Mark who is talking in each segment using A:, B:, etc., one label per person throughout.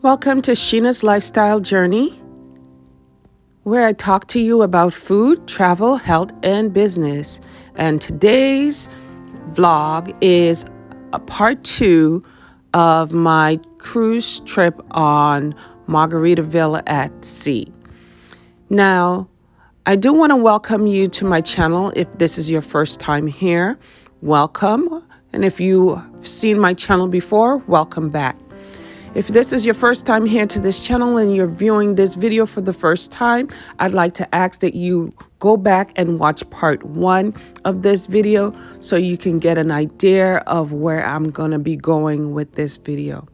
A: Welcome to Sheena's Lifestyle Journey, where I talk to you about food, travel, health, and business. And today's vlog is a part 2 of my cruise trip on Margaritaville at sea. Now, I do want to welcome you to my channel. If this is your first time here, welcome. And if you've seen my channel before, welcome back. If this is your first time here to this channel and you're viewing this video for the first time, I'd like to ask that you go back and watch part 1 of this video so you can get an idea of where I'm going to be going with this video.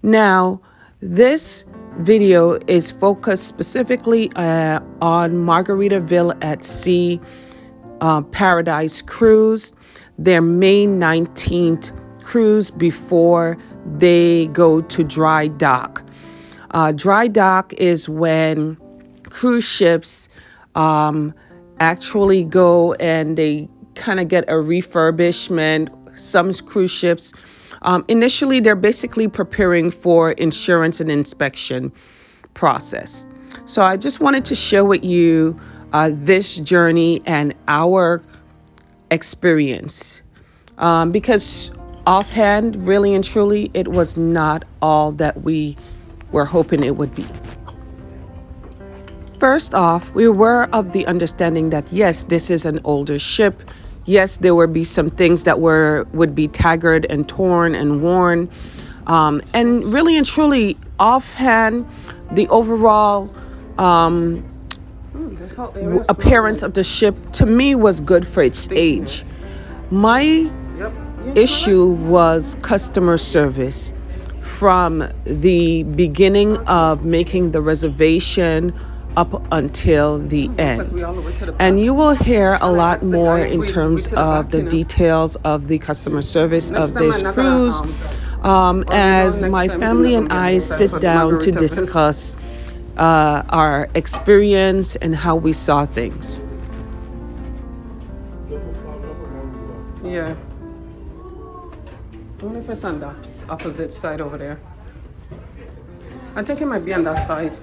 A: Now, this video is focused specifically on Margaritaville at Sea Paradise Cruise, their May 19th cruise before they go to dry dock. Dry dock is when cruise ships actually go and they kind of get a refurbishment. Some cruise ships, initially they're basically preparing for insurance and inspection process. So I just wanted to share with you this journey and our experience because offhand, really and truly, it was not all that we were hoping it would be. First off, we were of the understanding that yes, this is an older ship. Yes, there would be some things that would be tattered and torn and worn. And really and truly, offhand, the overall appearance of the ship to me was good for its age. My issue was customer service from the beginning of making the reservation up until the end. And you will hear a lot more in terms of the details of the customer service of this cruise as my family and I sit down to discuss our experience and how we saw things.
B: Yeah. I wonder if it's on the opposite side over there. I think it might be on that side.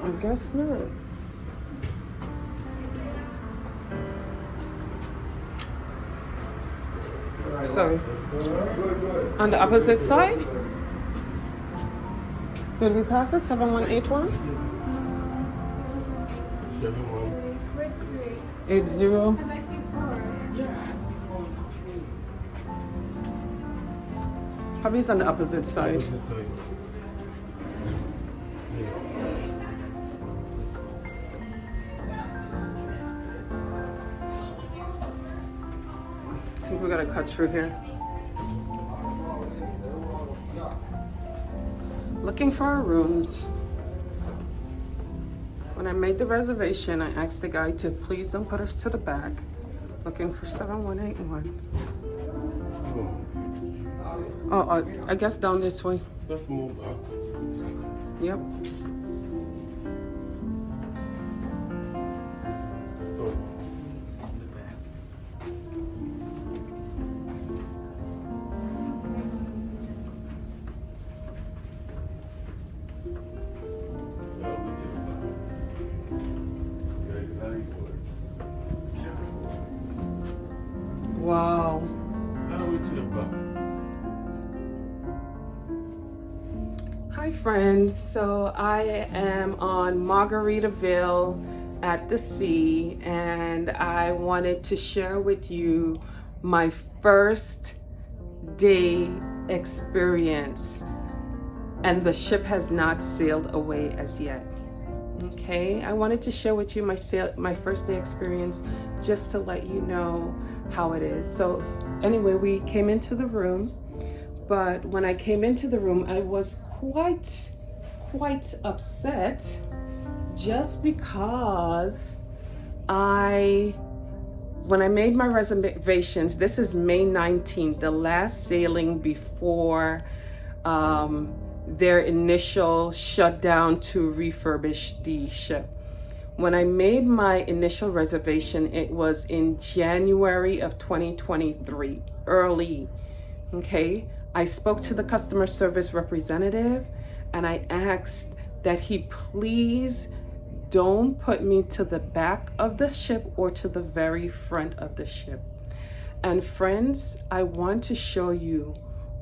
B: I guess not. Sorry. On the opposite side? Did we pass it? 7181? 80. Probably it's on the opposite side. I think we gotta cut through here. Looking for our rooms. When I made the reservation, I asked the guy to please don't put us to the back. Looking for 7181. Oh, I guess down this way.
C: Let's move up.
B: Yep. Wow. Hi friends, so I am on Margaritaville at the sea and I wanted to share with you my first day experience, and the ship has not sailed away as yet. Okay, I wanted to share with you my first day experience just to let you know how it is. So anyway, we came into the room, but when I came into the room, I was quite upset just because when I made my reservations, this is May 19th, the last sailing before their initial shutdown to refurbish the ship. When I made my initial reservation, it was in January of 2023, early. Okay, I spoke to the customer service representative and I asked that he please don't put me to the back of the ship or to the very front of the ship. And friends, I want to show you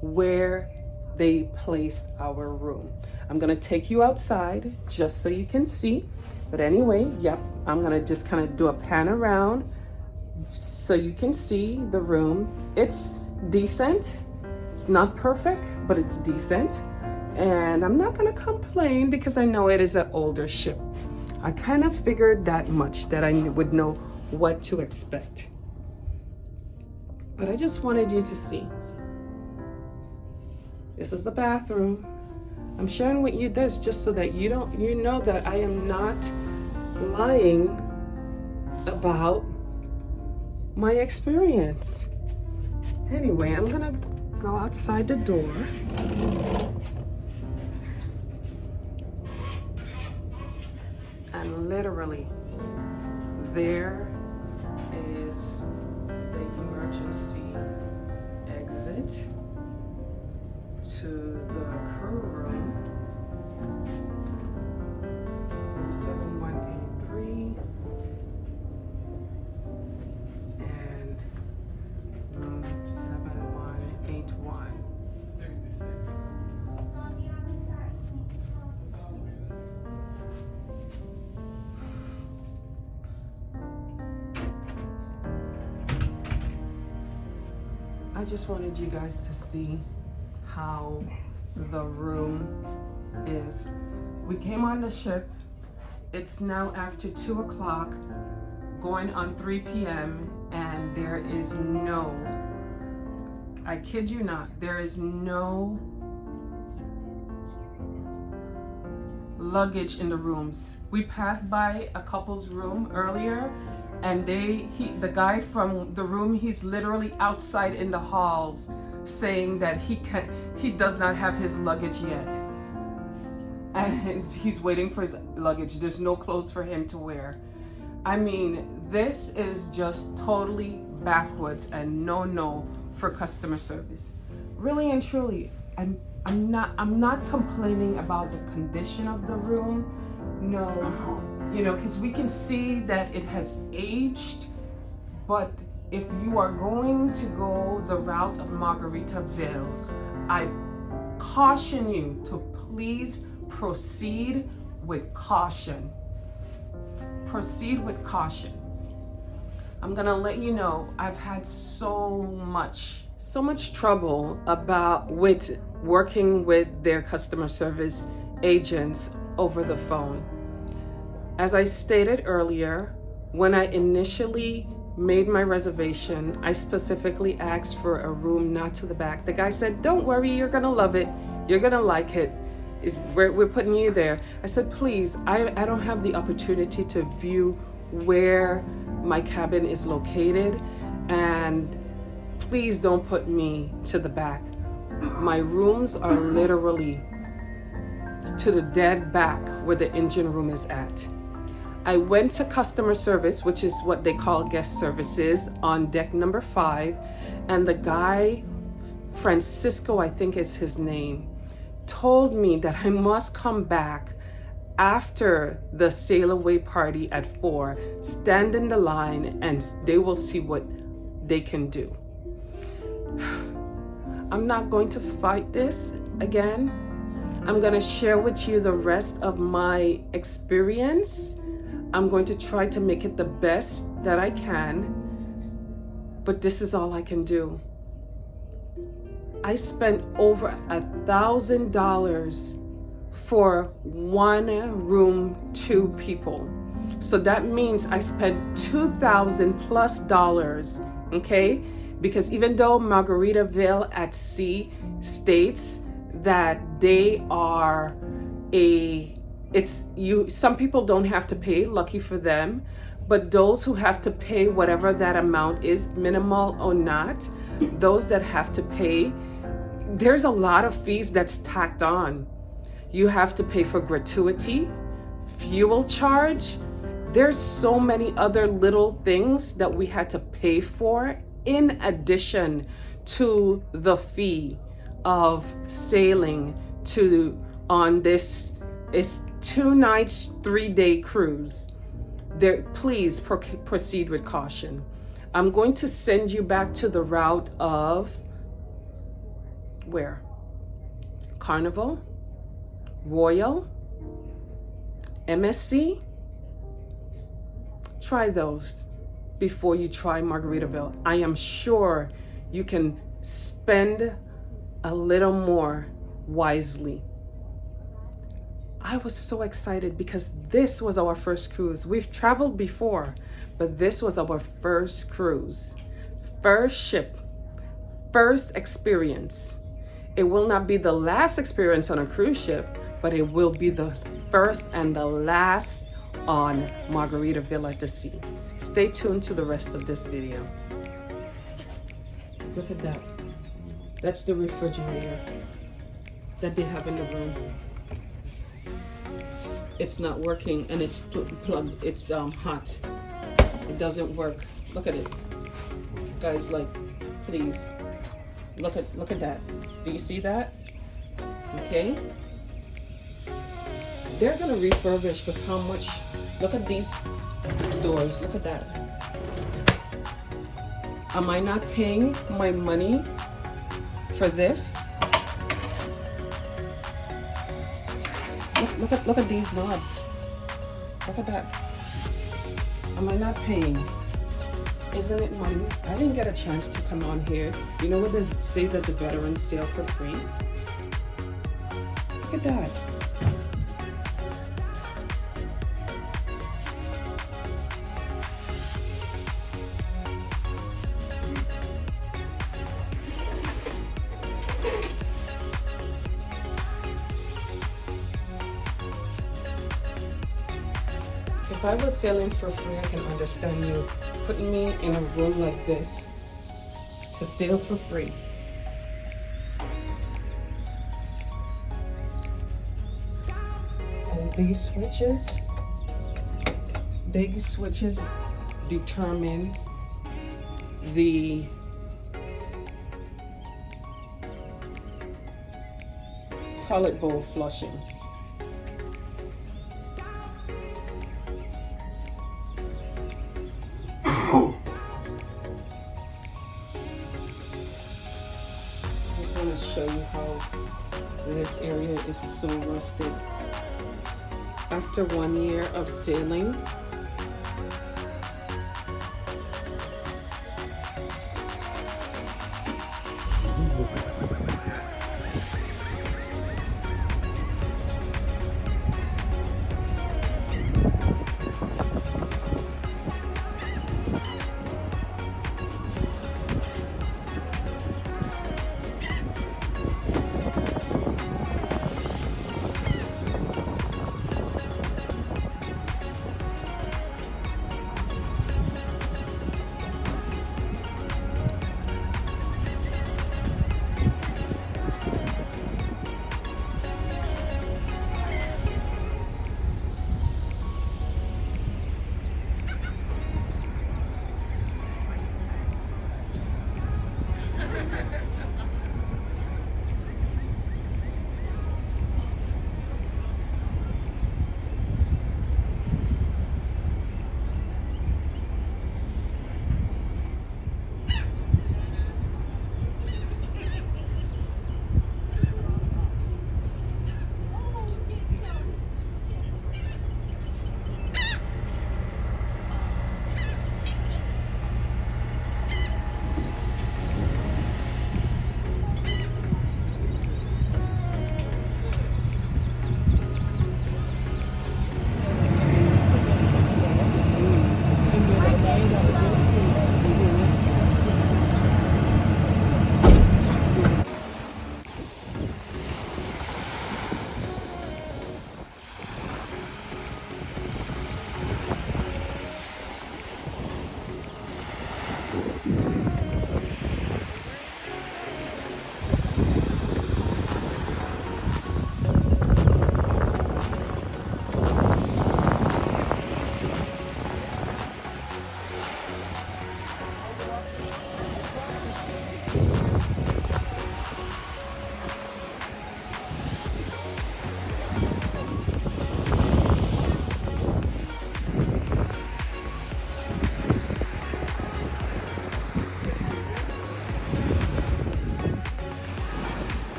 B: where they placed our room. I'm gonna take you outside just so you can see. But anyway, yep, I'm gonna just kind of do a pan around so you can see the room. It's decent. It's not perfect, but it's decent. And I'm not gonna complain because I know it is an older ship. I kind of figured that much, that I would know what to expect. But I just wanted you to see. This is the bathroom. I'm sharing with you this just so that you know that I am not lying about my experience. Anyway, I'm gonna go outside the door. And literally, there is the emergency exit to the crew room, 7183, and room 7181. 66. It's on the other side. I just wanted you guys to see how the room is. We came on the ship. It's now after 2 o'clock, going on 3 p.m. and there is no, I kid you not, there is no luggage in the rooms. We passed by a couple's room earlier and the guy from the room, he's literally outside in the halls saying that he does not have his luggage yet. And he's waiting for his luggage. There's no clothes for him to wear. I mean, this is just totally backwards and no for customer service. Really and truly, I'm not complaining about the condition of the room. No, because we can see that it has aged, but if you are going to go the route of Margaritaville, I caution you to please proceed with caution. Proceed with caution. I'm gonna let you know, I've had so much trouble with working with their customer service agents over the phone. As I stated earlier, when I initially made my reservation, I specifically asked for a room not to the back. The guy said, don't worry, you're gonna love it. You're gonna like it. We're putting you there. I said, please, I don't have the opportunity to view where my cabin is located, and please don't put me to the back. My rooms are literally to the dead back where the engine room is at. I went to customer service, which is what they call guest services, on deck number 5, and the guy, Francisco, I think is his name, told me that I must come back after the sail away party at 4, stand in the line, and they will see what they can do. I'm not going to fight this again. I'm going to share with you the rest of my experience. I'm going to try to make it the best that I can, but this is all I can do. I spent over $1,000 for one room, 2 people. So that means I spent $2,000 plus, okay? Because even though Margaritaville at Sea states that they are some people don't have to pay, lucky for them, but those who have to pay whatever that amount is, minimal or not, those that have to pay, there's a lot of fees that's tacked on. You have to pay for gratuity, fuel charge, There's so many other little things that we had to pay for in addition to the fee of sailing to on this is 2 nights, 3-day cruise. There, please proceed with caution. I'm going to send you back to the route of where? Carnival, Royal, MSC. Try those before you try Margaritaville. I am sure you can spend a little more wisely. I was so excited because this was our first cruise. We've traveled before, but this was our first cruise, first ship, first experience. It will not be the last experience on a cruise ship, but it will be the first and the last on Margaritaville at the sea. Stay tuned to the rest of this video. Look at that. That's the refrigerator that they have in the room. It's not working and it's plugged. It's hot. It doesn't work. Look at it, guys. Like, please look at that. Do you see that? Okay. They're gonna refurbish, but how much? Look at these doors. Look at that. Am I not paying my money for this? Look at these knobs. Look at that. Am I not paying? Isn't it money? I didn't get a chance to come on here. You know what they say that the veterans sail for free? Look at that. If I was sailing for free, I can understand you putting me in a room like this to sail for free. And these switches determine the toilet bowl flushing. I want to show you how this area is so rusted. After 1 year of sailing,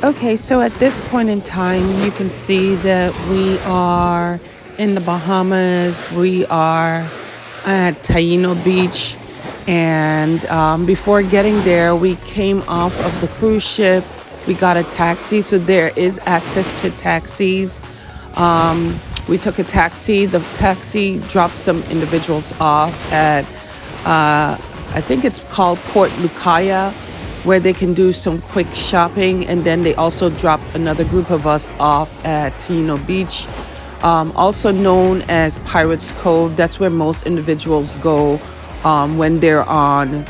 A: Okay, so at this point in time, you can see that we are in the Bahamas. We are at Taino Beach. And before getting there, we came off of the cruise ship. We got a taxi, so there is access to taxis. We took a taxi. The taxi dropped some individuals off at, I think it's called Port Lucaya, where they can do some quick shopping. And then they also dropped another group of us off at Taino Beach, also known as Pirates Cove. That's where most individuals go when they're on,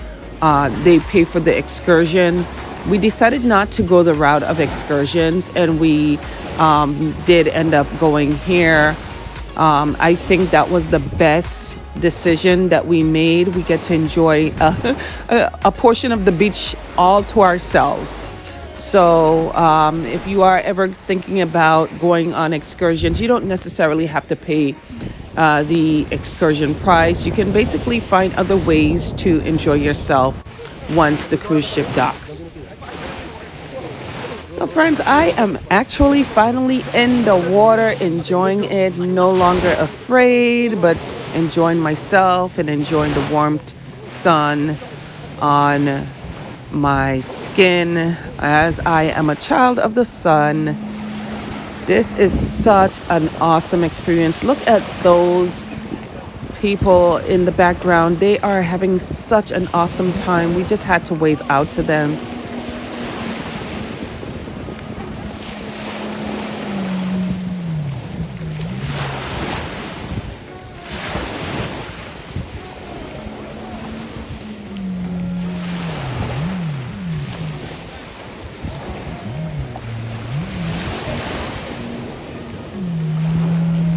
A: they pay for the excursions. We decided not to go the route of excursions, and we did end up going here. I think that was the best decision that we made. We get to enjoy a portion of the beach all to ourselves. So if you are ever thinking about going on excursions, you don't necessarily have to pay the excursion price. You can basically find other ways to enjoy yourself once the cruise ship docks. So friends, I am actually finally in the water, enjoying it, no longer afraid, but enjoying myself and enjoying the warmth sun on my skin, as I am a child of the sun. This is such an awesome experience. Look at those people in the background. They are having such an awesome time. We just had to wave out to them.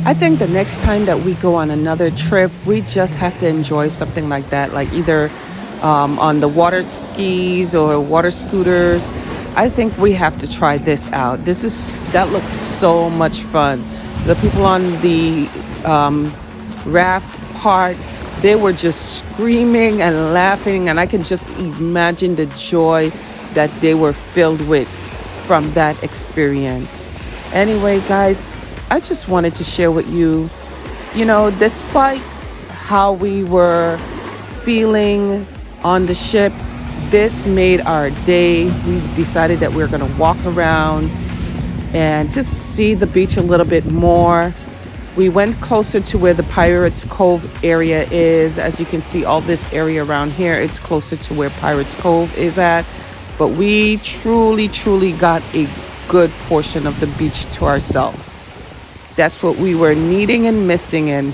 A: I think the next time that we go on another trip, we just have to enjoy something like that, like either on the water skis or water scooters. I think we have to try this out. That looks so much fun. The people on the raft part, they were just screaming and laughing, and I can just imagine the joy that they were filled with from that experience. Anyway, guys, I just wanted to share with you, despite how we were feeling on the ship, this made our day. We decided that we were going to walk around and just see the beach a little bit more. We went closer to where the Pirates Cove area is. As you can see, all this area around here, it's closer to where Pirates Cove is at. But we truly, truly got a good portion of the beach to ourselves. That's what we were needing and missing, and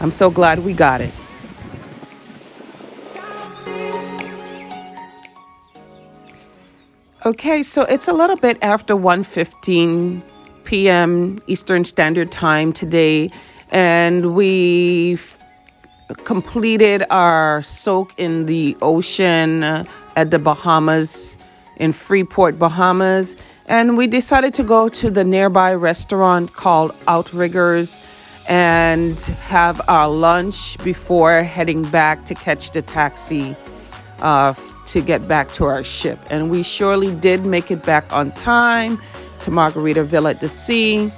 A: I'm so glad we got it. Okay, so it's a little bit after 1:15 p.m. Eastern Standard Time today, and we completed our soak in the ocean at the Bahamas, in Freeport, Bahamas. And we decided to go to the nearby restaurant called Outriggers and have our lunch before heading back to catch the taxi to get back to our ship. And we surely did make it back on time to Margaritaville at the sea.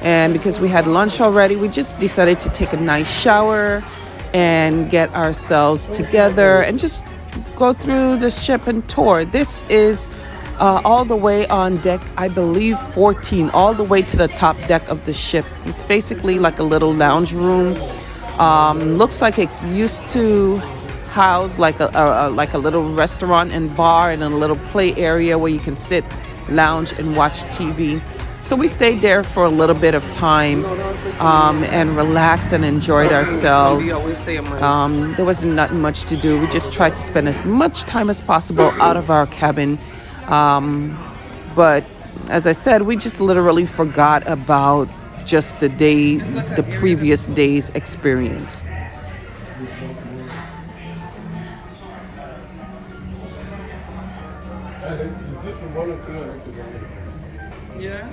A: And because we had lunch already, we just decided to take a nice shower and get ourselves together and just go through the ship and tour. This is all the way on deck, I believe 14, all the way to the top deck of the ship. It's basically like a little lounge room. Looks like it used to house like a little restaurant and bar and a little play area where you can sit, lounge, and watch TV. So we stayed there for a little bit of time and relaxed and enjoyed ourselves. There wasn't not much to do. We just tried to spend as much time as possible out of our cabin. But as I said, we just literally forgot about just the previous day's experience.
B: Yeah.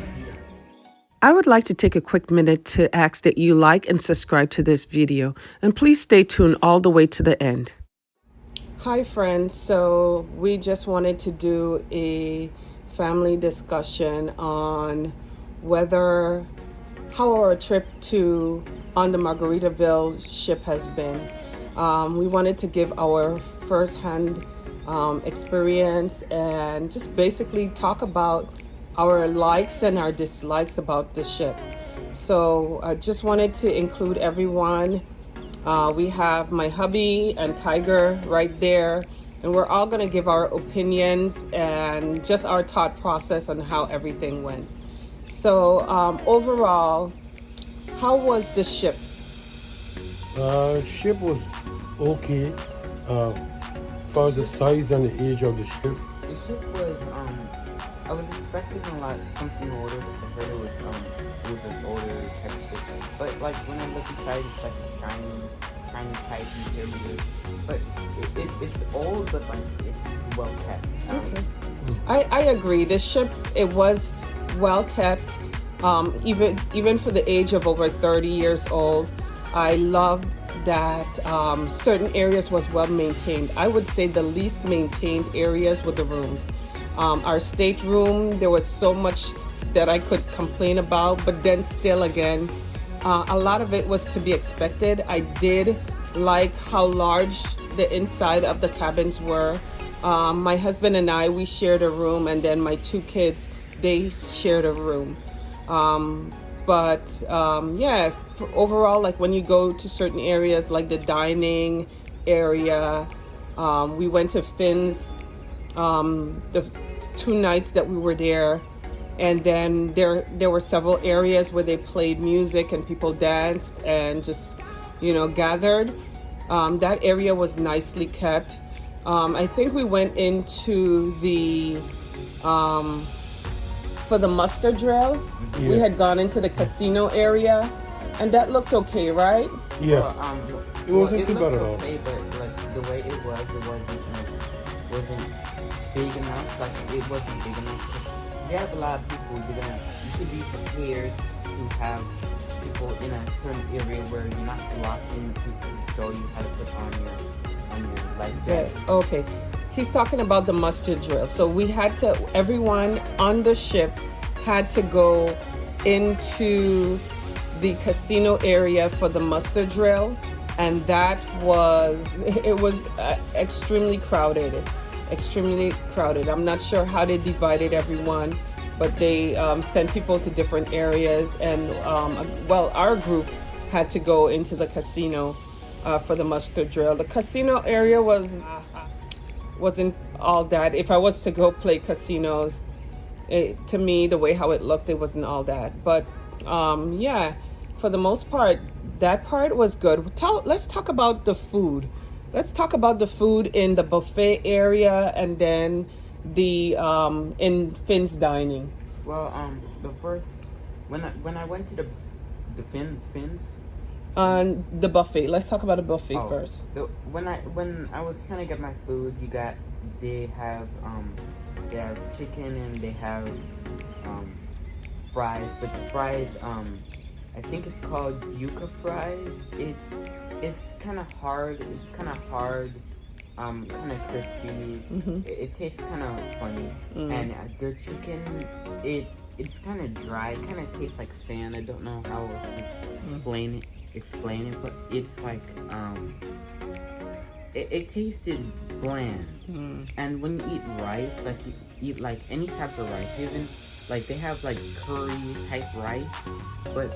A: I would like to take a quick minute to ask that you like and subscribe to this video, and please stay tuned all the way to the end.
B: Hi friends, so we just wanted to do a family discussion on how our trip on the Margaritaville ship has been. We wanted to give our first-hand experience and just basically talk about our likes and our dislikes about the ship. So I just wanted to include everyone. We have my hubby and Tiger right there, and we're all going to give our opinions and just our thought process on how everything went. So overall, how was the ship?
C: Ship was okay. As far as the size and the age of the ship.
D: The ship was I was expecting something older because I heard it was an older type of ship. But like when I look inside, it's like a shiny type interior. But it's old, but like it's well kept.
B: Okay. I agree. The ship, it was well kept. Even for the age of over 30 years old, I loved that certain areas was well maintained. I would say the least maintained areas were the rooms. Our stateroom, there was so much that I could complain about, but then still again, a lot of it was to be expected. I did like how large the inside of the cabins were. My husband and I, we shared a room, and then my two kids, they shared a room. Yeah, overall, like when you go to certain areas like the dining area, we went to Finn's the 2 nights that we were there, and then there were several areas where they played music and people danced and just gathered. That area was nicely kept. I think we went into the for the muster drill. Yeah. We had gone into the casino area, and that looked okay, right?
C: Yeah.
D: Well,
C: it wasn't too bad at all.
D: Okay, but like the way it wasn't big enough. Like it wasn't big enough. You have a lot of people. You should be prepared to have people in a certain area where you're not locked in to show you how to put on your life jacket.
B: Yeah, okay. He's talking about the muster drill. So everyone on the ship had to go into the casino area for the muster drill, and it was extremely crowded. I'm not sure how they divided everyone, but they sent people to different areas, and our group had to go into the casino for the muster drill. The casino area wasn't all that. If I was to go play casinos, to me, the way how it looked, it wasn't all that. But yeah, for the most part, that part was good. Let's talk about the food. Let's talk about the food in the buffet area, and then the in Finn's dining.
D: Well, the first when I went to the Finn's.
B: The buffet. Let's talk about the buffet first.
D: When I was trying to get my food, they have chicken and they have fries, but the fries I think it's called yuca fries. It's kind of hard. It's kind of hard. Kind of crispy. Mm-hmm. It tastes kind of funny, and their chicken it's kind of dry. It kind of tastes like sand. I don't know how to explain it, but it's like it tasted bland. And when you eat rice, like you eat like any type of rice, even like they have like curry type rice, but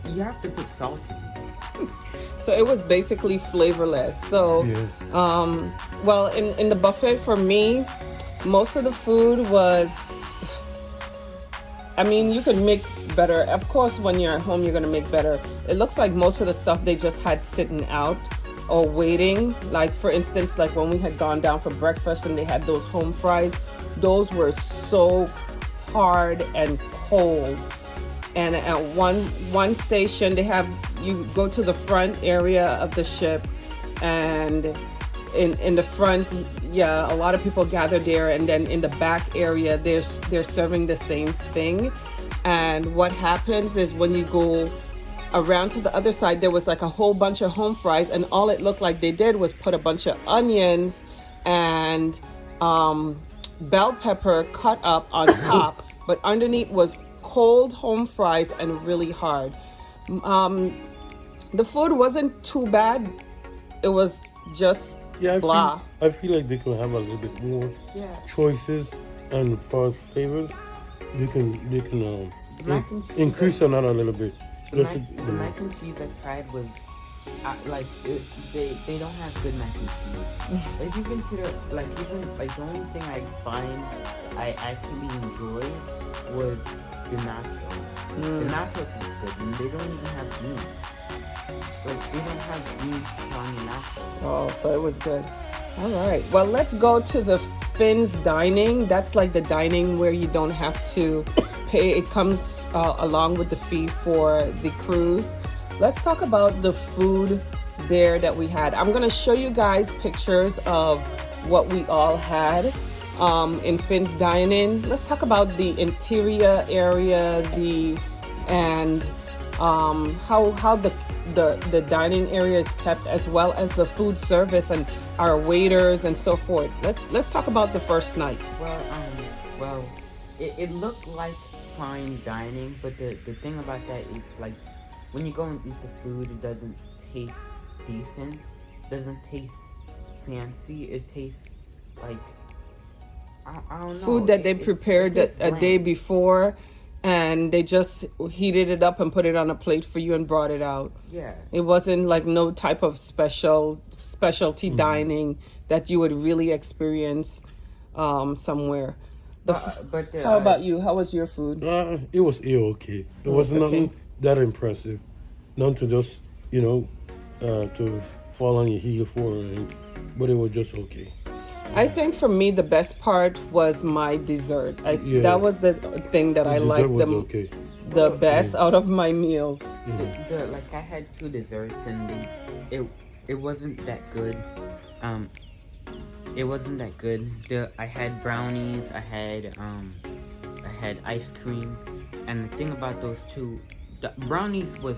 D: you have to put salt in it.
B: So it was basically flavorless. So, well, in the buffet for me, most of the food was, I mean, you could make better. Of course, when you're at home, you're going to make better. It looks like most of the stuff they just had sitting out or waiting. Like, for instance, like when we had gone down for breakfast and they had those home fries, those were so hard and cold. And at one station, they have, you go to the front area of the ship, and in the front, yeah, a lot of people gather there, and then in the back area, they're serving the same thing. And what happens is when you go around to the other side, there was like a whole bunch of home fries, and all it looked like they did was put a bunch of onions and bell pepper cut up on top, but underneath was cold home fries and really hard. The food wasn't too bad. It was just blah.
C: I feel like they can have a little bit more choices, and as far as flavors, they can increase on that a little bit.
D: The mac and cheese I tried was they don't have good mac and cheese. Like you consider even the only thing I find I actually enjoy was the nachos. The nachos is good, and they don't even have beans. Like they don't have beans on the nachos.
B: Oh, so it was good. All right. Well, let's go to the Finn's dining. That's like the dining where you don't have to pay. It comes along with the fee for the cruise. Let's talk about the food there that we had. I'm gonna show you guys pictures of what we all had in Finn's dining. Let's talk about the interior area, how the dining area is kept, as well as the food service and our waiters and so forth. Let's talk about the first night.
D: Well, it looked like fine dining, but the thing about that is like when you go and eat the food, it doesn't taste decent, doesn't taste fancy. It tastes like I don't know.
B: Food that they prepared a day before, and they just heated it up and put it on a plate for you and brought it out. Yeah. It wasn't like no type of specialty dining that you would really experience somewhere. How about you? How was your food?
C: It was okay. It was nothing that impressive. None to just, to fall on your heel for, but it was just okay.
B: I think for me, the best part was my dessert. That was the thing that I liked the best out of my meals.
D: Like I had 2 desserts, and it wasn't that good. It wasn't that good. I had brownies. I had ice cream, and the thing about those 2, the brownies was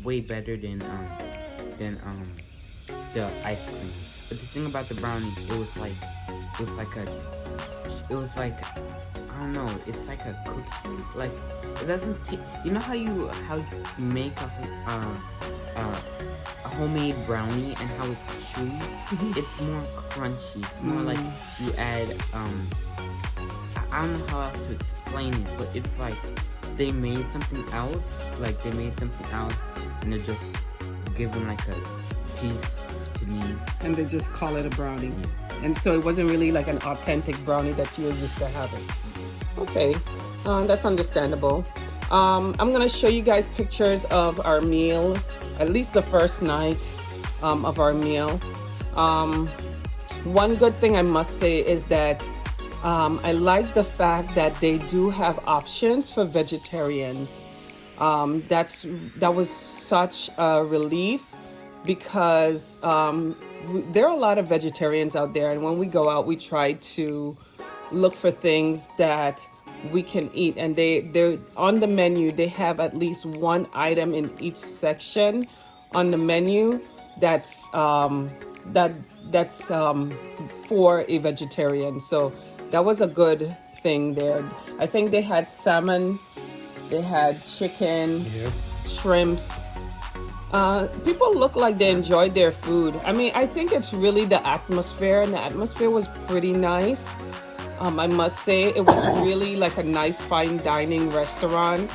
D: way better than the ice cream. But the thing about the brownies, it was like I don't know. It's like a cookie. Like it doesn't. You know how you make a homemade brownie and how it's chewy? It's more crunchy. It's more like you add I don't know how else to explain it, but it's like they made something else. Like they made something else, and they're just giving like a piece to me.
B: And they just call it a brownie. And so it wasn't really like an authentic brownie that you're used to having. Okay, that's understandable. I'm gonna show you guys pictures of our meal, at least the first night of our meal. One good thing I must say is that I like the fact that they do have options for vegetarians. That was such a relief, because there are a lot of vegetarians out there, and when we go out, we try to look for things that we can eat, and they're on the menu. They have at least one item in each section on the menu that's for a vegetarian. So that was a good thing there. I think they had salmon, they had chicken, shrimps, People look like they enjoyed their food. I mean, I think it's really the atmosphere, and the atmosphere was pretty nice. I must say, it was really like a nice fine dining restaurant.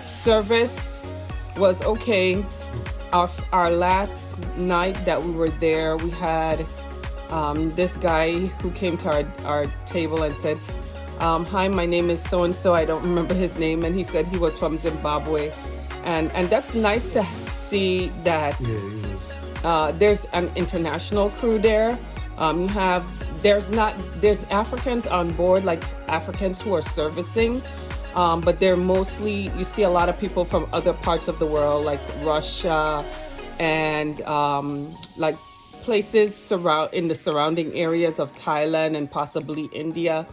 B: Service was okay. Our last night that we were there, we had this guy who came to our table and said, hi, my name is so-and-so. I don't remember his name. And he said he was from Zimbabwe. And that's nice to see that there's an international crew there. There's Africans on board, like Africans who are servicing, but they're mostly, you see a lot of people from other parts of the world, like Russia and like places in the surrounding areas of Thailand and possibly India.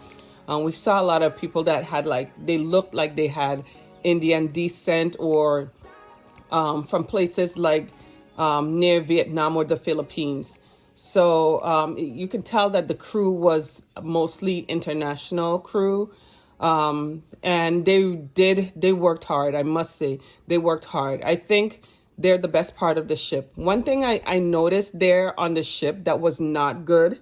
B: We saw a lot of people that had they looked like they had Indian descent or from places like near Vietnam or the Philippines. So you can tell that the crew was mostly international crew. And they worked hard. I must say, they worked hard. I think they're the best part of the ship. One thing I noticed there on the ship that was not good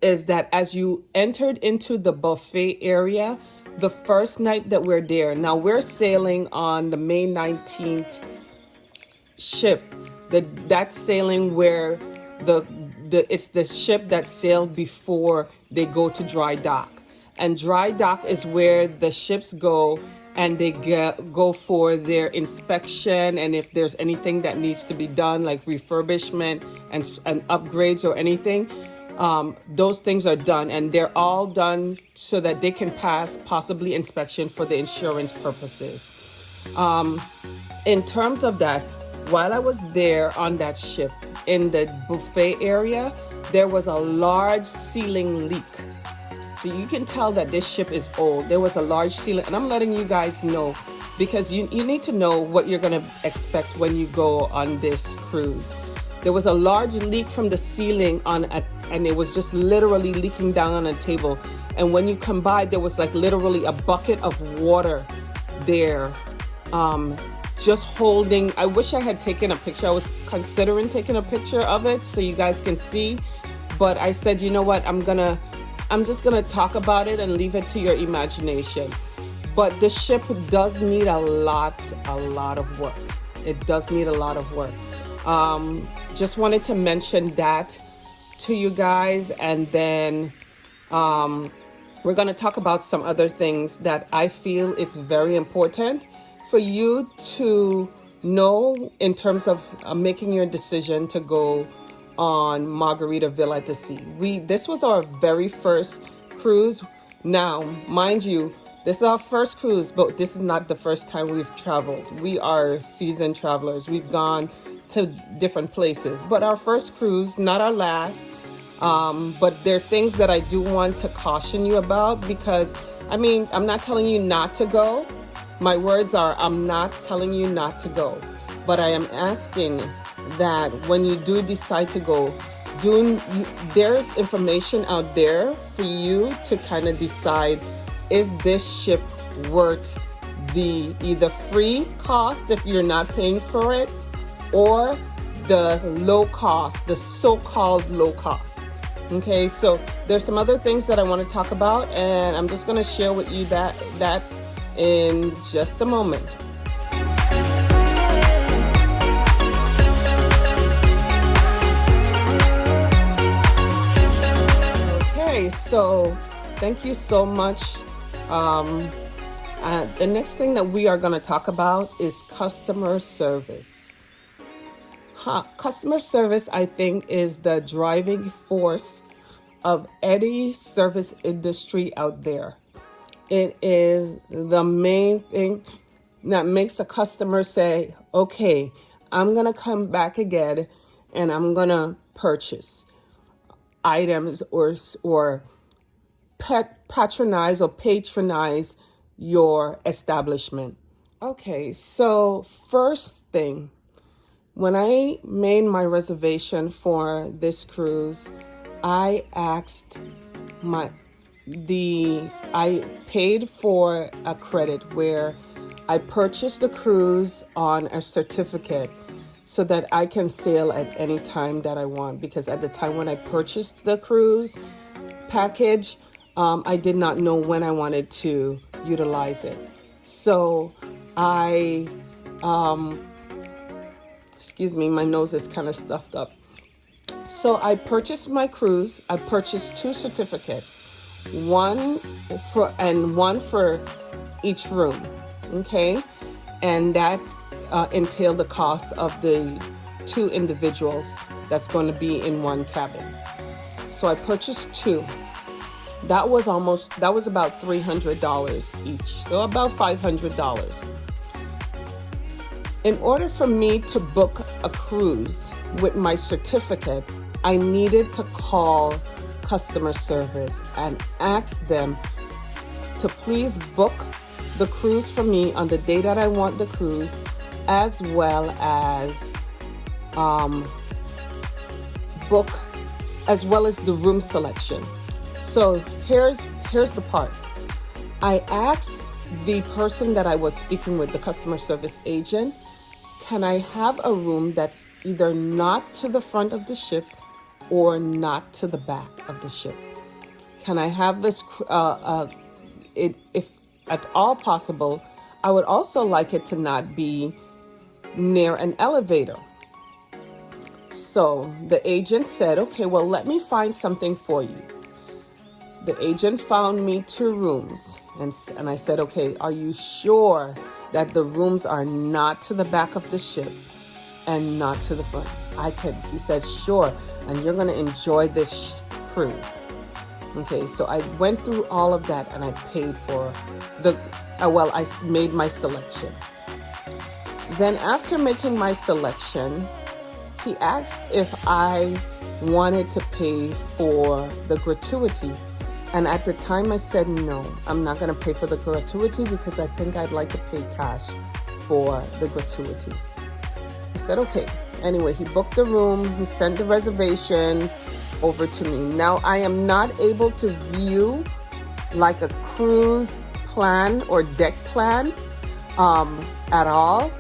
B: is that as you entered into the buffet area, the first night that we're there, now we're sailing on the May 19th ship. That's sailing where it's the ship that sailed before they go to dry dock. And dry dock is where the ships go and they go for their inspection, and if there's anything that needs to be done, like refurbishment and upgrades or anything, those things are done, and they're all done so that they can pass possibly inspection for the insurance purposes. In terms of that, while I was there on that ship in the buffet area, there was a large ceiling leak. So you can tell that this ship is old. There was a large ceiling, and I'm letting you guys know because you need to know what you're going to expect when you go on this cruise. There was a large leak from the ceiling and it was just literally leaking down on a table. And when you come by, there was like literally a bucket of water there, just holding. I wish I had taken a picture. I was considering taking a picture of it so you guys can see, but I said, you know what, I'm just gonna talk about it and leave it to your imagination. But the ship does need a lot of work. It does need a lot of work. Just wanted to mention that to you guys, and then we're gonna talk about some other things that I feel it's very important for you to know in terms of making your decision to go on Margaritaville at the Sea. This was our very first cruise. Now, mind you, this is our first cruise, but this is not the first time we've traveled. We are seasoned travelers. We've gone to different places, but our first cruise, not our last. But there are things that I do want to caution you about because, I mean, I'm not telling you not to go. My words are, I'm not telling you not to go, but I am asking that when you do decide to go, there's information out there for you to kind of decide, is this ship worth the either free cost if you're not paying for it, or the low cost, the so-called low cost. Okay, so there's some other things that I want to talk about, and I'm just going to share with you that in just a moment. So thank you so much. The next thing that we are going to talk about is customer service. Customer service, I think, is the driving force of any service industry out there. It is the main thing that makes a customer say, okay, I'm going to come back again and I'm going to purchase items or patronize your establishment. Okay, so first thing, when I made my reservation for this cruise, I paid for a credit where I purchased a cruise on a certificate so that I can sail at any time that I want, because at the time when I purchased the cruise package, I did not know when I wanted to utilize it. So I, excuse me, my nose is kind of stuffed up. So I purchased my cruise. I purchased 2 certificates, one for each room, okay? And that entailed the cost of the 2 individuals that's going to be in one cabin. So I purchased 2. That was about $300 each, so about $500. In order for me to book a cruise with my certificate, I needed to call customer service and ask them to please book the cruise for me on the day that I want the cruise, as well as the room selection. So here's the part. I asked the person that I was speaking with, the customer service agent, can I have a room that's either not to the front of the ship or not to the back of the ship? Can I have this, if at all possible, I would also like it to not be near an elevator. So the agent said, okay, well, let me find something for you. The agent found me 2 rooms, and I said, okay, are you sure that the rooms are not to the back of the ship and not to the front? He said, sure, and you're gonna enjoy this cruise. Okay, so I went through all of that and I paid for I made my selection. Then after making my selection, he asked if I wanted to pay for the gratuity. And at the time I said, no, I'm not gonna pay for the gratuity because I think I'd like to pay cash for the gratuity. He said, okay. Anyway, he booked the room, he sent the reservations over to me. Now I am not able to view like a cruise plan or deck plan at all.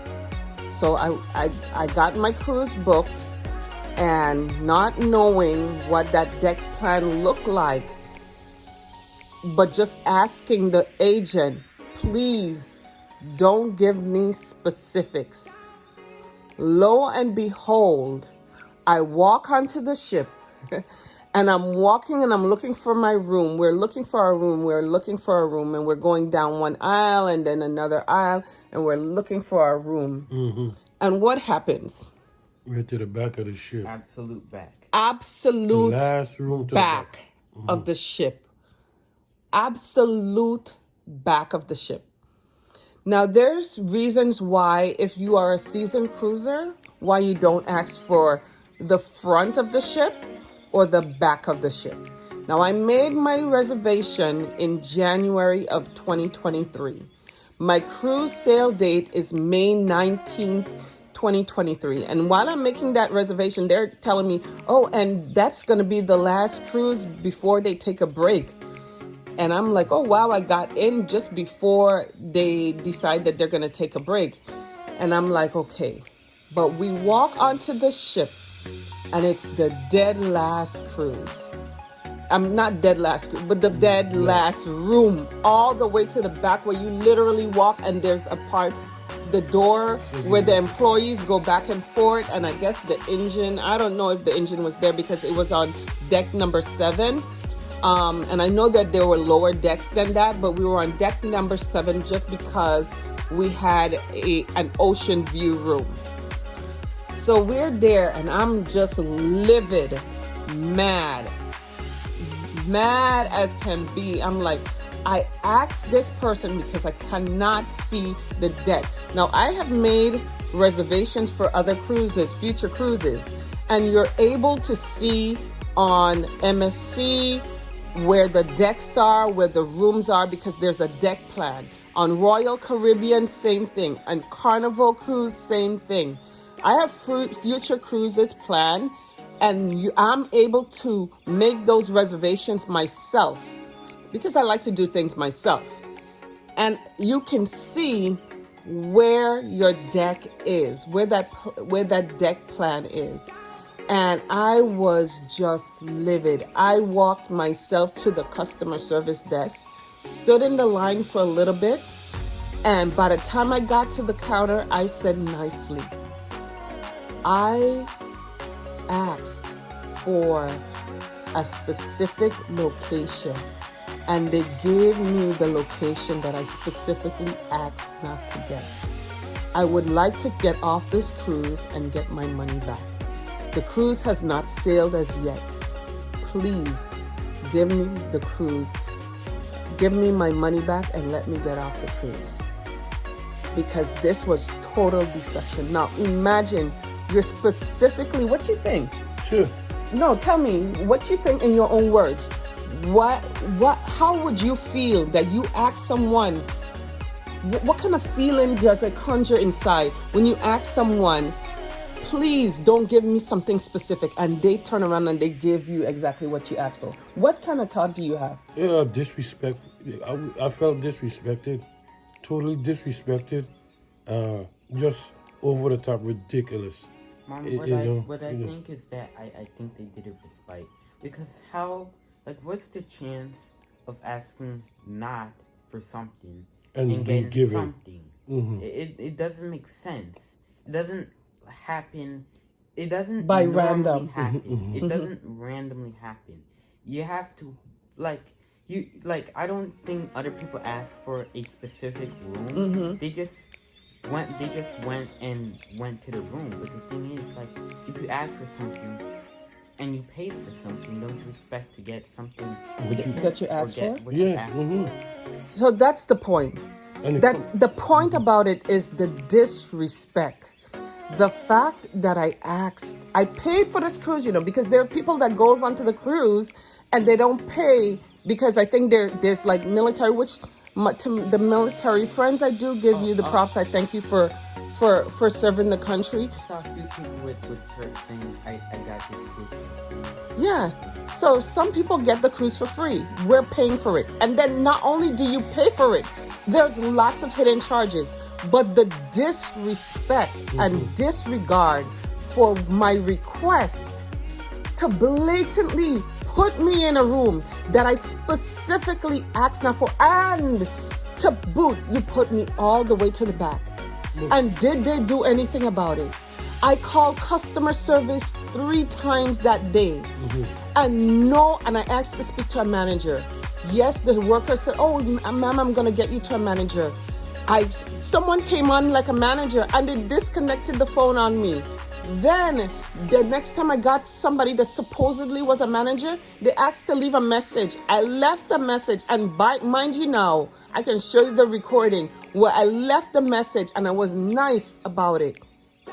B: So I got my cruise booked, and not knowing what that deck plan looked like, but just asking the agent, please don't give me specifics. Lo and behold, I walk onto the ship and I'm walking and I'm looking for my room. We're looking for a room. And we're going down one aisle and then another aisle and we're looking for our room.
C: Mm-hmm.
B: And what happens?
C: Right to the back of the ship.
D: Absolute back.
B: Absolute
C: the last room to
B: back
C: the back.
B: of the ship. Absolute back of the ship. Now, there's reasons why, if you are a seasoned cruiser, why you don't ask for the front of the ship or the back of the ship. Now, I made my reservation in January of 2023. My cruise sail date is May 19th, 2023. And while I'm making that reservation, they're telling me, oh, and that's going to be the last cruise before they take a break. And I'm like, oh, wow, I got in just before they decide that they're going to take a break. And I'm like, okay. But we walk onto the ship and it's the dead last cruise. I'm not dead last cruise, but the dead last room, all the way to the back where you literally walk and there's a part, the door where the employees go back and forth. And I guess the engine, I don't know if the engine was there because it was on deck number 7. And I know that there were lower decks than that, but we were on deck number 7 just because we had an ocean view room. So we're there and I'm just livid, mad as can be. I'm like, I asked this person because I cannot see the deck. Now I have made reservations for other cruises, future cruises, and you're able to see on MSC where the decks are, where the rooms are, because there's a deck plan. On Royal Caribbean, same thing. On Carnival Cruise, same thing. I have future cruises planned, and I'm able to make those reservations myself because I like to do things myself. And you can see where your deck is, where that deck plan is. And I was just livid. I walked myself to the customer service desk, stood in the line for a little bit, and by the time I got to the counter, I said nicely, I asked for a specific location, and they gave me the location that I specifically asked not to get. I would like to get off this cruise and get my money back. The cruise has not sailed as yet. Please give me the cruise. Give me my money back and let me get off the cruise. Because this was total deception. Now imagine you're specifically, what you think?
C: Sure.
B: No, tell me what you think in your own words. How would you feel that you ask someone, what kind of feeling does it conjure inside when you ask someone, please don't give me something specific, and they turn around and they give you exactly what you asked for? What kind of thought do you have?
C: Yeah, disrespect. I felt disrespected, totally disrespected, just over the top, ridiculous.
D: Mom, what I think is that I think they did it for spite. Because what's the chance of asking not for something and getting
C: given
D: something?
C: Mm-hmm.
D: It doesn't make sense. It doesn't happen. It doesn't
B: by
D: normally
B: random
D: happen.
C: Mm-hmm.
D: It doesn't randomly happen. You have to I don't think other people ask for a specific room.
B: Mm-hmm.
D: They just went to the room. But the thing is, if you ask for something and you pay for something, don't you expect to get something
B: that you asked for?
C: Yeah. Mm-hmm.
B: So that's the point. The point about it is the disrespect. The fact that I paid for this cruise, because there are people that goes onto the cruise and they don't pay because I think there's like military, which to the military friends, I do give you the props. I thank you for serving the country.
D: I saw a few people with church saying, I got this cruise for free.
B: Yeah. So some people get the cruise for free. We're paying for it. And then not only do you pay for it, there's lots of hidden charges. But the disrespect and disregard for my request to blatantly put me in a room that I specifically asked not for, and to boot, you put me all the way to the back. And did they do anything about it? I called customer service 3 times that day. And I asked to speak to a manager. Yes, the worker said, oh, ma'am, I'm going to get you to a manager. Someone came on like a manager and they disconnected the phone on me. Then the next time I got somebody that supposedly was a manager, they asked to leave a message. I left a message, and mind you now, I can show you the recording where I left the message and I was nice about it,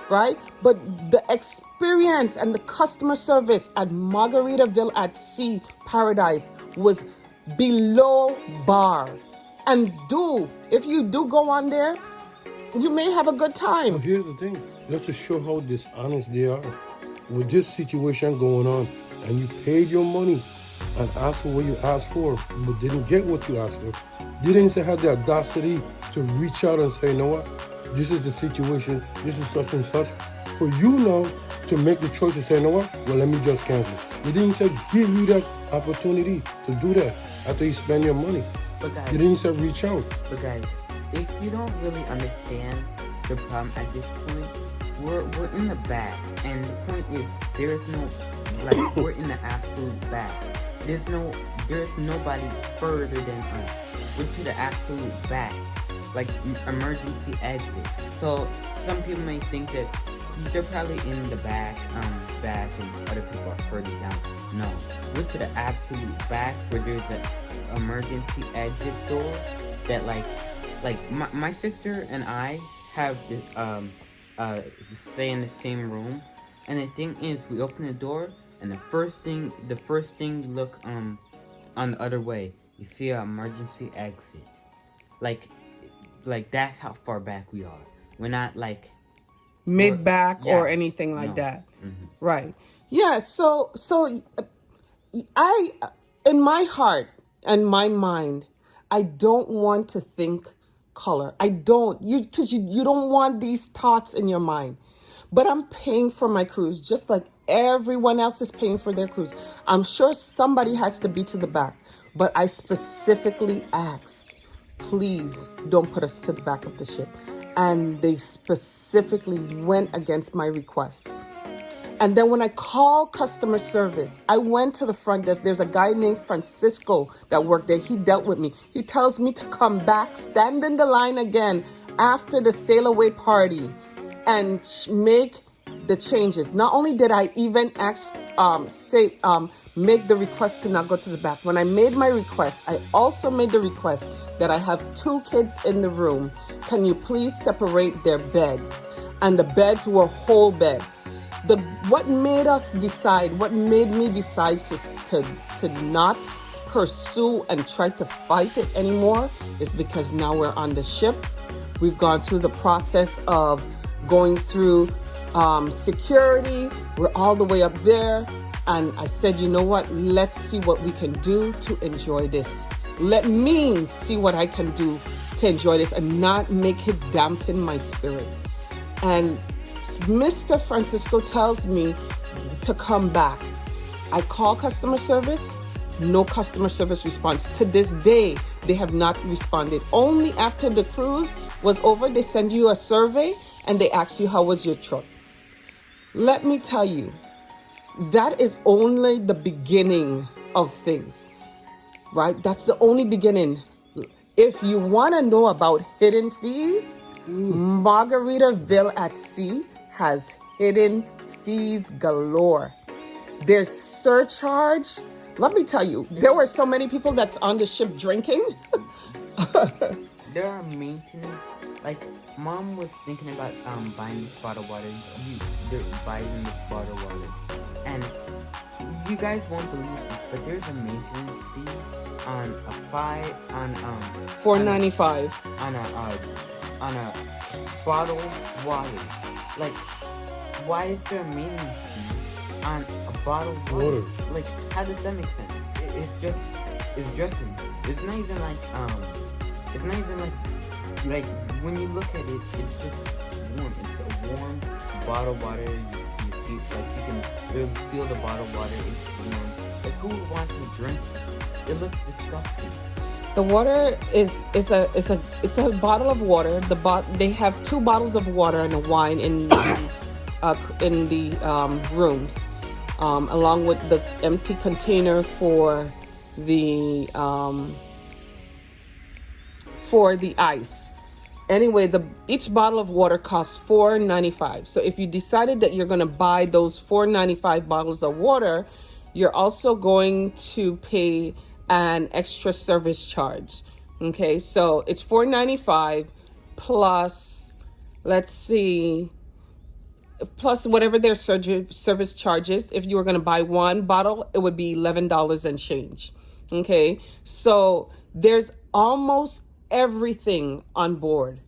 B: right? But the experience and the customer service at Margaritaville at Sea Paradise was below bar. And if you do go on there, you may have a good time.
C: Well, here's the thing. Let's just show how dishonest they are. With this situation going on, and you paid your money and asked for what you asked for, but didn't get what you asked for. They didn't have the audacity to reach out and say, you know what, this is the situation, this is such and such. For you now to make the choice to say, you know what, well, let me just cancel. They didn't say give you that opportunity to do that after you spend your money.
D: But guys,
C: they didn't say reach out.
D: But guys, if you don't really understand the problem at this point, we're in the back, and the point is there is no we're in the absolute back. There's nobody further than us. We're to the absolute back, emergency exit. So some people may think that they're probably in the back, and other people are further down. No, we're to the absolute back where there's an emergency exit door that my sister and I have stay in the same room, and the thing is, we open the door, and the first thing you look on the other way, you see an emergency exit. That's how far back we are. We're not
B: mid back or anything like that. Mm-hmm. Right. Yeah. So I, in my heart and my mind, I don't want to think color. I don't. Because you don't want these thoughts in your mind. But I'm paying for my cruise just like everyone else is paying for their cruise. I'm sure somebody has to be to the back. But I specifically asked, please don't put us to the back of the ship. And they specifically went against my request. And then when I called customer service, I went to the front desk. There's a guy named Francisco that worked there. He dealt with me. He tells me to come back, stand in the line again after the sail away party and make the changes. Not only did I even make the request to not go to the back. When I made my request, I also made the request that I have 2 kids in the room. Can you please separate their beds? And the beds were whole beds. What made me decide to not pursue and try to fight it anymore is because now we're on the ship. We've gone through the process of going through security. We're all the way up there. And I said, you know what? Let's see what we can do to enjoy this. Let me see what I can do to enjoy this and not make it dampen my spirit. And Mr. Francisco tells me to come back. I call customer service, no customer service response. To this day, they have not responded. Only after the cruise was over, they send you a survey and they ask you, how was your trip? Let me tell you, that is only the beginning of things, right? That's the only beginning. If you want to know about hidden fees, Margaritaville at Sea has hidden fees galore. There's surcharge. Let me tell you, there were so many people that's on the ship drinking.
D: There are maintenance. Like, Mom was thinking about buying this bottled water. They're buying this bottled water. And you guys won't believe this, but there's a maintenance fee on
B: $4.95
D: on a bottled water. Like, why is there a maintenance fee on a bottled water? Like, how does that make sense? It's dressing. It's not even like when you look at it, it's just warm. It's a warm bottled water. You feel like you can really feel the bottled water. It's warm. Like, who would want to drink it? It looks disgusting.
B: The water is a bottle of water. They have 2 bottles of water and a wine in the rooms, along with the empty container for the ice. Anyway, each bottle of water costs $4.95. So if you decided that you're going to buy those $4.95 bottles of water, you're also going to pay an extra service charge. Okay, so it's $4.95 plus, plus whatever their service charges. If you were going to buy 1 bottle, it would be $11 and change. Okay, so there's almost everything on board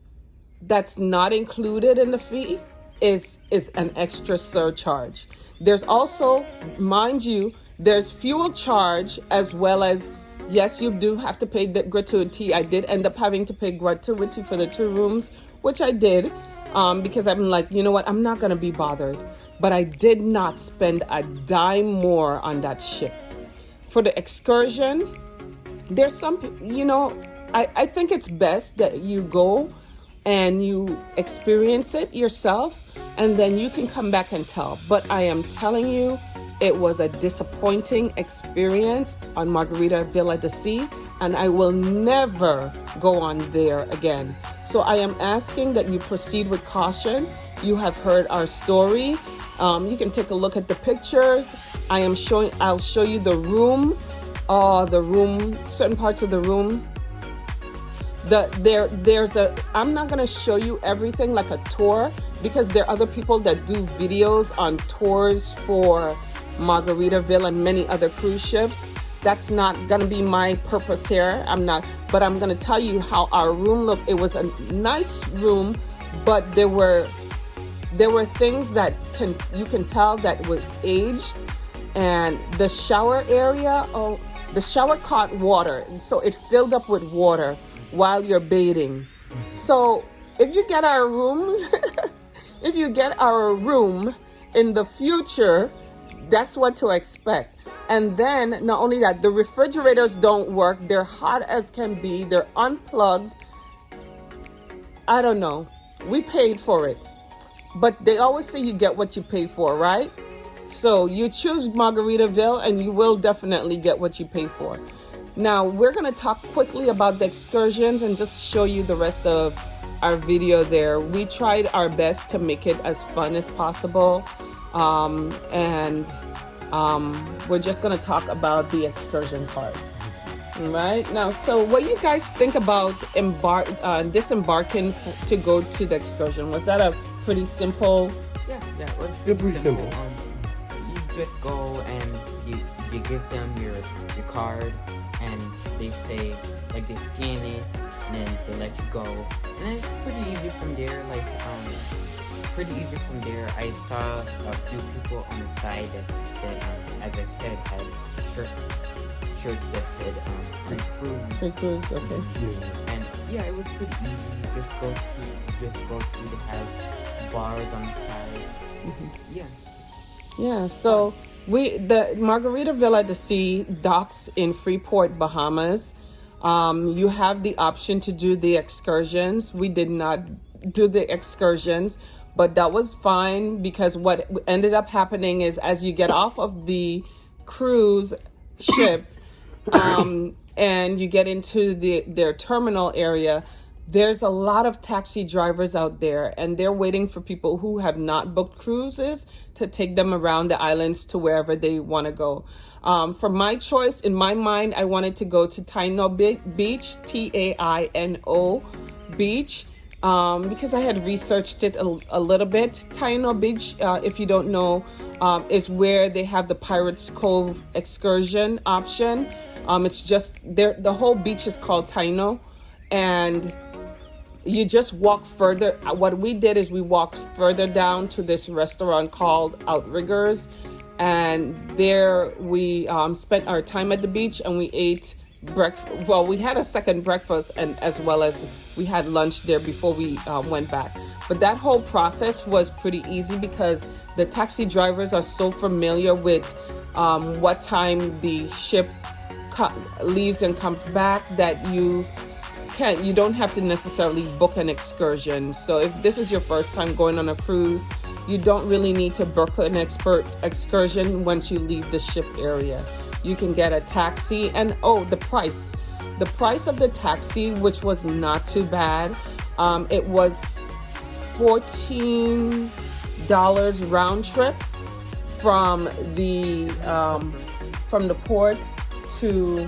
B: that's not included in the fee is an extra surcharge. There's also, mind you, there's fuel charge as well as, yes, you do have to pay the gratuity. I did end up having to pay gratuity for the 2 rooms, which I did, because I'm like, you know what, I'm not going to be bothered. But I did not spend a dime more on that ship. For the excursion, there's some, I think it's best that you go and you experience it yourself, and then you can come back and tell. But I am telling you, it was a disappointing experience on Margaritaville at the Sea, and I will never go on there again. So I am asking that you proceed with caution. You have heard our story. You can take a look at the pictures. I'll show you the room, certain parts of the room. I'm not going to show you everything like a tour, because there are other people that do videos on tours for Margaritaville and many other cruise ships. That's not going to be my purpose here. But I'm going to tell you how our room looked. It was a nice room, but there were things that you can tell that was aged. And the shower area, the shower caught water, so it filled up with water while you're bathing. So if you get our room, if you get our room in the future, that's what to expect. And then not only that, the refrigerators don't work. They're hot as can be. They're unplugged. I don't know. We paid for it. But they always say you get what you pay for, right? So you choose Margaritaville and you will definitely get what you pay for. Now we're going to talk quickly about the excursions and just show you the rest of our video there. We tried our best to make it as fun as possible. We're just going to talk about the excursion part. Right now, so what do you guys think about disembarking to go to the excursion? Was that a pretty simple?
D: Yeah, it was
C: Pretty simple.
D: You just go and you give them your card, and they say, like, they scan it, and then they let you go, and then it's pretty easy from there. I saw a few people on the side that as I said, had shirts that said free cruise.
B: Free cruise, okay.
C: Yeah.
D: And yeah, it was pretty easy. You just go through. They have bars on the side.
B: Yeah, so the Margaritaville at the Sea docks in Freeport, Bahamas. You have the option to do the excursions. We did not do the excursions, but that was fine because what ended up happening is as you get off of the cruise ship and you get into their terminal area, there's a lot of taxi drivers out there, and they're waiting for people who have not booked cruises to take them around the islands to wherever they want to go. For my choice, in my mind, I wanted to go to Taino Beach, Taino Beach, because I had researched it a little bit. Taino Beach, if you don't know, is where they have the Pirates Cove excursion option. It's just there. The whole beach is called Taino, and you just walk further. What we did is we walked further down to this restaurant called Outriggers, and there we spent our time at the beach, and we ate breakfast. Well, we had a second breakfast, and as well as we had lunch there before we went back. But that whole process was pretty easy because the taxi drivers are so familiar with what time the ship leaves and comes back that you don't have to necessarily book an excursion. So if this is your first time going on a cruise, you don't really need to book an excursion once you leave the ship area. You can get a taxi, and the price of the taxi, which was not too bad. It was $14 round trip from the port to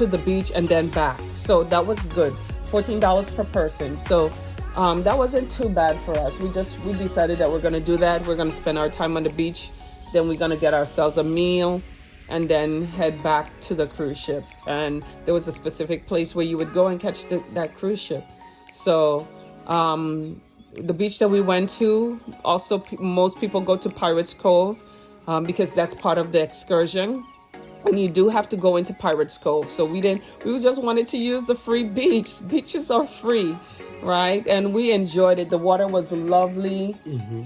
B: the beach and then back. So that was good. $14 per person. So that wasn't too bad for us. We decided that we're going to do that. We're going to spend our time on the beach. Then we're going to get ourselves a meal and then head back to the cruise ship. And there was a specific place where you would go and catch that cruise ship. So the beach that we went to, also most people go to Pirates Cove because that's part of the excursion. And you do have to go into Pirates Cove. So we just wanted to use the free beach. Beaches are free, right? And we enjoyed it. The water was lovely,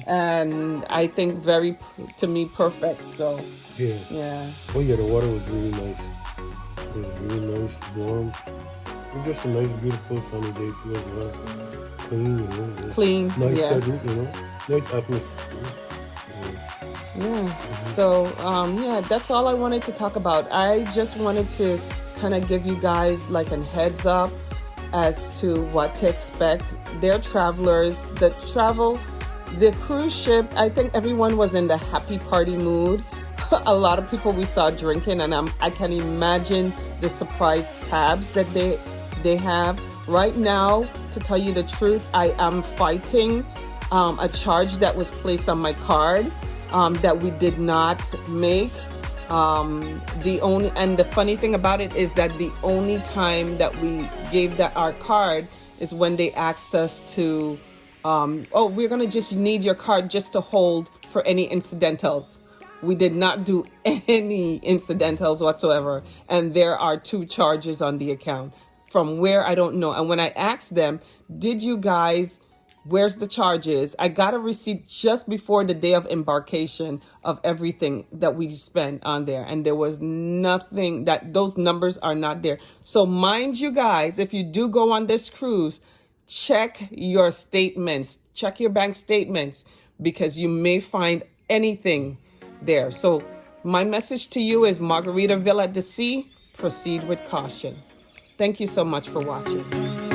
B: and I think to me, perfect. So yeah.
C: Oh yeah, the water was really nice. It was really nice, warm. It was just a nice, beautiful sunny day too as well. Clean,
B: Clean,
C: nice
B: yeah.
C: setting, nice atmosphere.
B: Yeah. So, that's all I wanted to talk about. I just wanted to kind of give you guys like a heads up as to what to expect. They're travelers. The cruise ship, I think everyone was in the happy party mood. A lot of people we saw drinking, and I can imagine the surprise tabs that they have. Right now, to tell you the truth, I am fighting a charge that was placed on my card. That we did not make. The funny thing about it is that the only time that we gave our card is when they asked us to, we're gonna just need your card just to hold for any incidentals. We did not do any incidentals whatsoever, and there are 2 charges on the account. from where I don't know. And when I asked them, did you guys, where's the charges? I got a receipt just before the day of embarkation of everything that we spent on there. And there was nothing, that those numbers are not there. So mind you guys, if you do go on this cruise, check your statements, check your bank statements, because you may find anything there. So my message to you is Margaritaville at the sea, proceed with caution. Thank you so much for watching.